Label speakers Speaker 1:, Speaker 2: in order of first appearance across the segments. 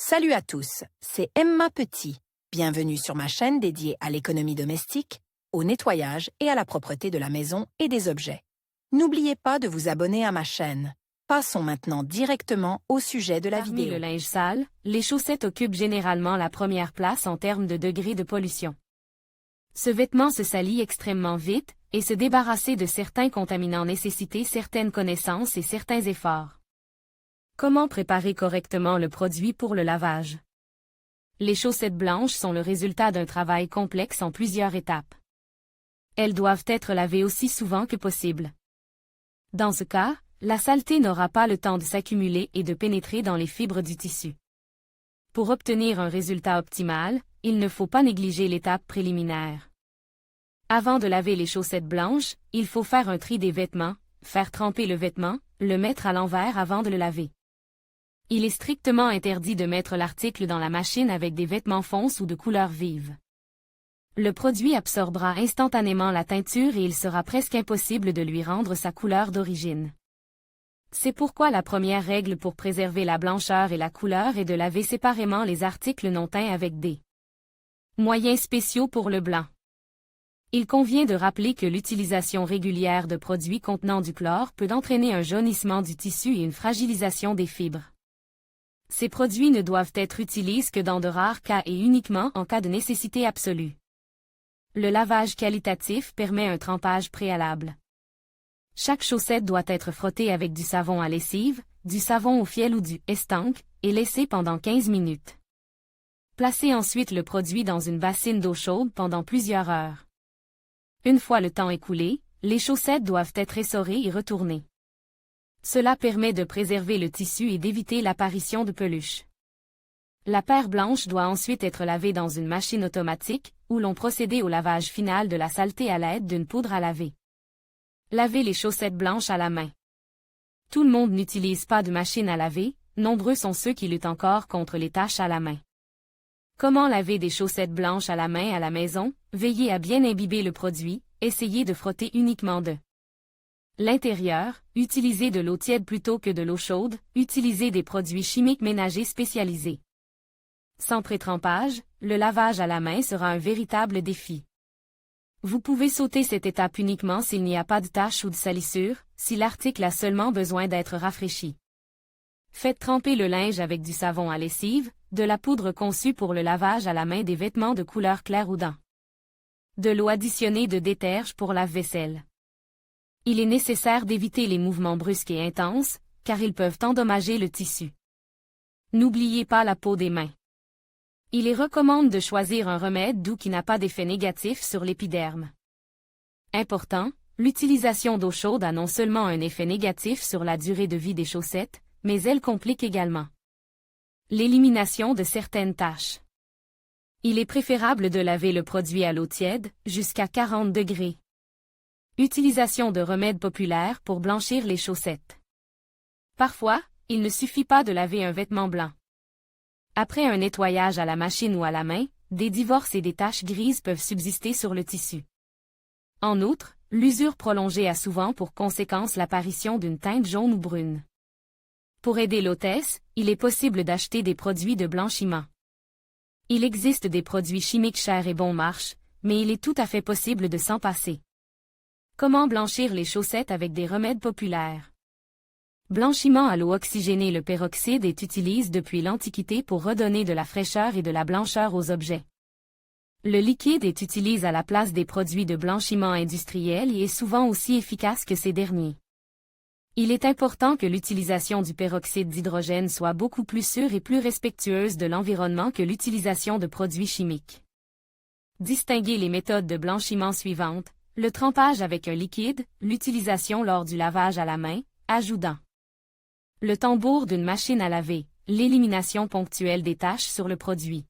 Speaker 1: Salut à tous, c'est Emma Petit. Bienvenue sur ma chaîne dédiée à l'économie domestique, au nettoyage et à la propreté de la maison et des objets. N'oubliez pas de vous abonner à ma chaîne. Passons maintenant directement au sujet de la
Speaker 2: Parmi
Speaker 1: vidéo.
Speaker 2: le linge sale, les chaussettes occupent généralement la première place en termes de degré de pollution. Ce vêtement se salit extrêmement vite, et se débarrasser de certains contaminants nécessite certaines connaissances et certains efforts. Comment préparer correctement le produit pour le lavage? Les chaussettes blanches sont le résultat d'un travail complexe en plusieurs étapes. Elles doivent être lavées aussi souvent que possible. Dans ce cas, la saleté n'aura pas le temps de s'accumuler et de pénétrer dans les fibres du tissu. Pour obtenir un résultat optimal, il ne faut pas négliger l'étape préliminaire. Avant de laver les chaussettes blanches, il faut faire un tri des vêtements, faire tremper le vêtement, le mettre à l'envers avant de le laver. Il est strictement interdit de mettre l'article dans la machine avec des vêtements fonces ou de couleur vive. Le produit absorbera instantanément la teinture et il sera presque impossible de lui rendre sa couleur d'origine. C'est pourquoi la première règle pour préserver la blancheur et la couleur est de laver séparément les articles non teints avec des moyens spéciaux pour le blanc. Il convient de rappeler que l'utilisation régulière de produits contenant du chlore peut entraîner un jaunissement du tissu et une fragilisation des fibres. Ces produits ne doivent être utilisés que dans de rares cas et uniquement en cas de nécessité absolue. Le lavage qualitatif permet un trempage préalable. Chaque chaussette doit être frottée avec du savon à lessive, du savon au fiel ou du estanque, et laissée pendant 15 minutes. Placez ensuite le produit dans une bassine d'eau chaude pendant plusieurs heures. Une fois le temps écoulé, les chaussettes doivent être essorées et retournées. Cela permet de préserver le tissu et d'éviter l'apparition de peluches. La paire blanche doit ensuite être lavée dans une machine automatique, où l'on procède au lavage final de la saleté à l'aide d'une poudre à laver. Lavez les chaussettes blanches à la main. Tout le monde n'utilise pas de machine à laver, nombreux sont ceux qui luttent encore contre les taches à la main. Comment laver des chaussettes blanches à la main à la maison? Veillez à bien imbiber le produit, essayez de frotter uniquement de l'intérieur, utilisez de l'eau tiède plutôt que de l'eau chaude, utilisez des produits chimiques ménagers spécialisés. Sans pré-trempage, le lavage à la main sera un véritable défi. Vous pouvez sauter cette étape uniquement s'il n'y a pas de taches ou de salissures, si l'article a seulement besoin d'être rafraîchi. Faites tremper le linge avec du savon à lessive, de la poudre conçue pour le lavage à la main des vêtements de couleur claire ou dents. De l'eau additionnée de déterge pour lave-vaisselle. Il est nécessaire d'éviter les mouvements brusques et intenses, car ils peuvent endommager le tissu. N'oubliez pas la peau des mains. Il est recommandé de choisir un remède doux qui n'a pas d'effet négatif sur l'épiderme. Important, l'utilisation d'eau chaude a non seulement un effet négatif sur la durée de vie des chaussettes, mais elle complique également l'élimination de certaines taches. Il est préférable de laver le produit à l'eau tiède, jusqu'à 40 degrés. Utilisation de remèdes populaires pour blanchir les chaussettes. Parfois, il ne suffit pas de laver un vêtement blanc. Après un nettoyage à la machine ou à la main, des divorces et des taches grises peuvent subsister sur le tissu. En outre, l'usure prolongée a souvent pour conséquence l'apparition d'une teinte jaune ou brune. Pour aider l'hôtesse, il est possible d'acheter des produits de blanchiment. Il existe des produits chimiques chers et bon marche, mais il est tout à fait possible de s'en passer. Comment blanchir les chaussettes avec des remèdes populaires? Blanchiment à l'eau oxygénée. Le peroxyde est utilisé depuis l'Antiquité pour redonner de la fraîcheur et de la blancheur aux objets. Le liquide est utilisé à la place des produits de blanchiment industriels et est souvent aussi efficace que ces derniers. Il est important que l'utilisation du peroxyde d'hydrogène soit beaucoup plus sûre et plus respectueuse de l'environnement que l'utilisation de produits chimiques. Distinguez les méthodes de blanchiment suivantes: le trempage avec un liquide, l'utilisation lors du lavage à la main, ajoutant le tambour d'une machine à laver, l'élimination ponctuelle des taches sur le produit.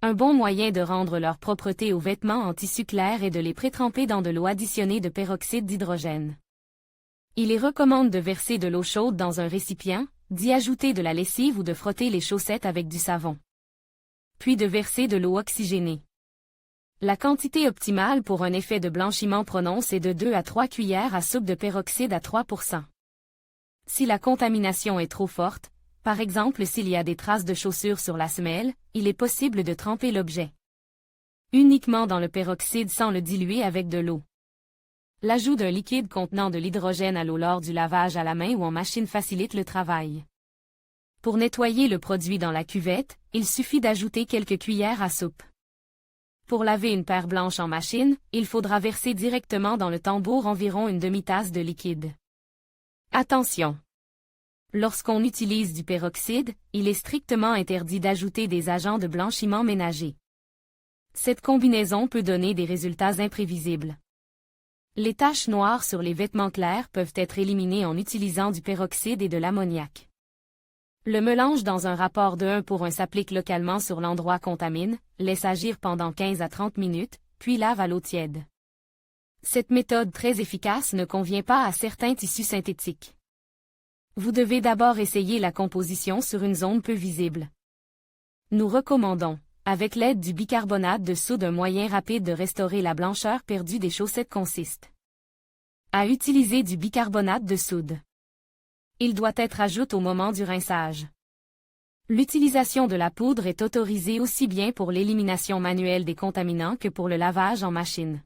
Speaker 2: Un bon moyen de rendre leur propreté aux vêtements en tissu clair est de les pré-tremper dans de l'eau additionnée de peroxyde d'hydrogène. Il est recommandé de verser de l'eau chaude dans un récipient, d'y ajouter de la lessive ou de frotter les chaussettes avec du savon. Puis de verser de l'eau oxygénée. La quantité optimale pour un effet de blanchiment prononcé est de 2 à 3 cuillères à soupe de peroxyde à 3%. Si la contamination est trop forte, Par exemple, s'il y a des traces de chaussures sur la semelle, il est possible de tremper l'objet uniquement dans le peroxyde sans le diluer avec de l'eau. L'ajout d'un liquide contenant de l'hydrogène à l'eau lors du lavage à la main ou en machine facilite le travail. Pour nettoyer le produit dans la cuvette, il suffit d'ajouter quelques cuillères à soupe. Pour laver une paire blanche en machine, il faudra verser directement dans le tambour environ une demi-tasse de liquide. Attention! Lorsqu'on utilise du peroxyde, il est strictement interdit d'ajouter des agents de blanchiment ménager. Cette combinaison peut donner des résultats imprévisibles. Les taches noires sur les vêtements clairs peuvent être éliminées en utilisant du peroxyde et de l'ammoniac. Le mélange dans un rapport de 1:1 s'applique localement sur l'endroit contamine, laisse agir pendant 15 à 30 minutes, puis lave à l'eau tiède. Cette méthode très efficace ne convient pas à certains tissus synthétiques. Vous devez d'abord essayer la composition sur une zone peu visible. Nous recommandons, avec l'aide du bicarbonate de soude, un moyen rapide de restaurer la blancheur perdue des chaussettes consiste à utiliser du bicarbonate de soude. Il doit être ajouté au moment du rinçage. L'utilisation de la poudre est autorisée aussi bien pour l'élimination manuelle des contaminants que pour le lavage en machine.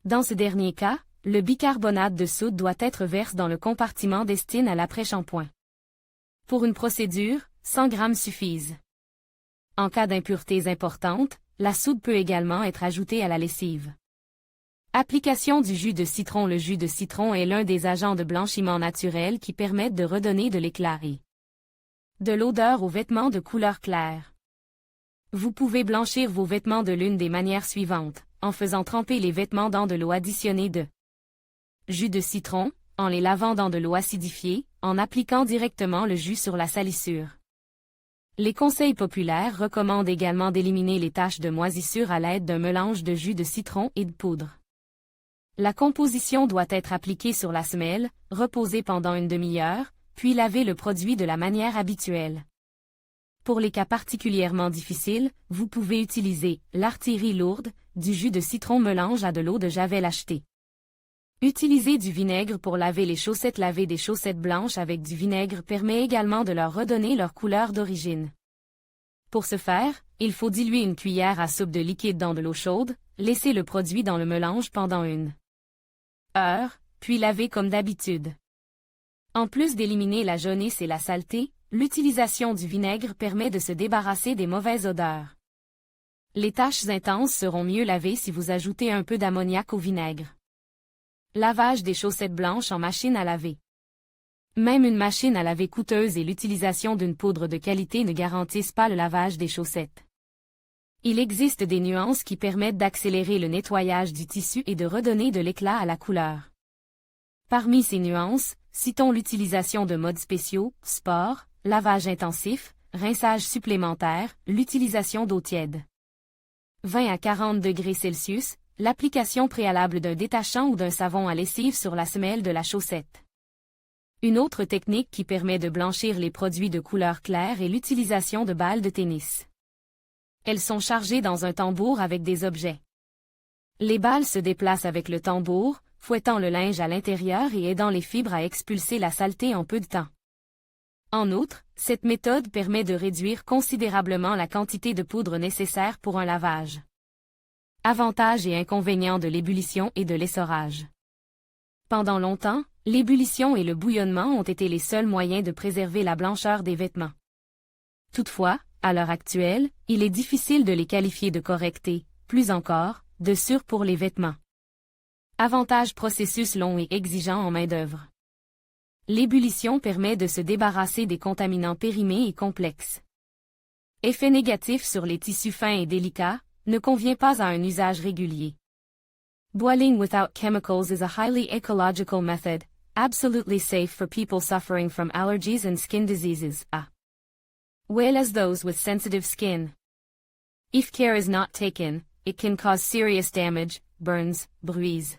Speaker 2: Dans ce dernier cas, le bicarbonate de soude doit être versé dans le compartiment destiné à l'après-shampoing. Pour une procédure, 100 g suffisent. En cas d'impuretés importantes, la soude peut également être ajoutée à la lessive. Application du jus de citron. Le jus de citron est l'un des agents de blanchiment naturel qui permettent de redonner de l'éclat et de l'odeur aux vêtements de couleur claire. Vous pouvez blanchir vos vêtements de l'une des manières suivantes, en faisant tremper les vêtements dans de l'eau additionnée de jus de citron, en les lavant dans de l'eau acidifiée, en appliquant directement le jus sur la salissure. Les conseils populaires recommandent également d'éliminer les taches de moisissure à l'aide d'un mélange de jus de citron et de poudre. La composition doit être appliquée sur la semelle, reposer pendant une demi-heure, puis laver le produit de la manière habituelle. Pour les cas particulièrement difficiles, vous pouvez utiliser l'artillerie lourde, du jus de citron mélange à de l'eau de javel achetée. Utiliser du vinaigre pour laver les chaussettes. Laver des chaussettes blanches avec du vinaigre permet également de leur redonner leur couleur d'origine. Pour ce faire, il faut diluer une cuillère à soupe de liquide dans de l'eau chaude, laisser le produit dans le mélange pendant 1 heure, puis laver comme d'habitude. En plus d'éliminer la jaunisse et la saleté, l'utilisation du vinaigre permet de se débarrasser des mauvaises odeurs. Les taches intenses seront mieux lavées si vous ajoutez un peu d'ammoniac au vinaigre. Lavage des chaussettes blanches en machine à laver. Même une machine à laver coûteuse et l'utilisation d'une poudre de qualité ne garantissent pas le lavage des chaussettes. Il existe des nuances qui permettent d'accélérer le nettoyage du tissu et de redonner de l'éclat à la couleur. Parmi ces nuances, citons l'utilisation de modes spéciaux, sport, lavage intensif, rinçage supplémentaire, l'utilisation d'eau tiède. 20 à 40 degrés Celsius, l'application préalable d'un détachant ou d'un savon à lessive sur la semelle de la chaussette. Une autre technique qui permet de blanchir les produits de couleur claire est l'utilisation de balles de tennis. Elles sont chargées dans un tambour avec des objets. Les balles se déplacent avec le tambour, fouettant le linge à l'intérieur et aidant les fibres à expulser la saleté en peu de temps. En outre, cette méthode permet de réduire considérablement la quantité de poudre nécessaire pour un lavage. Avantages et inconvénients de l'ébullition et de l'essorage. Pendant longtemps, l'ébullition et le bouillonnement ont été les seuls moyens de préserver la blancheur des vêtements. Toutefois, à l'heure actuelle, il est difficile de les qualifier de corrects et, plus encore, de sûrs pour les vêtements. Avantages: processus long et exigeant en main-d'œuvre. L'ébullition permet de se débarrasser des contaminants périmés et complexes. Effet négatif sur les tissus fins et délicats, ne convient pas à un usage régulier. Boiling without chemicals is a highly ecological method, absolutely safe for people suffering from allergies and skin diseases, as well as those with sensitive skin. If care is not taken, it can cause serious damage, burns, bruise.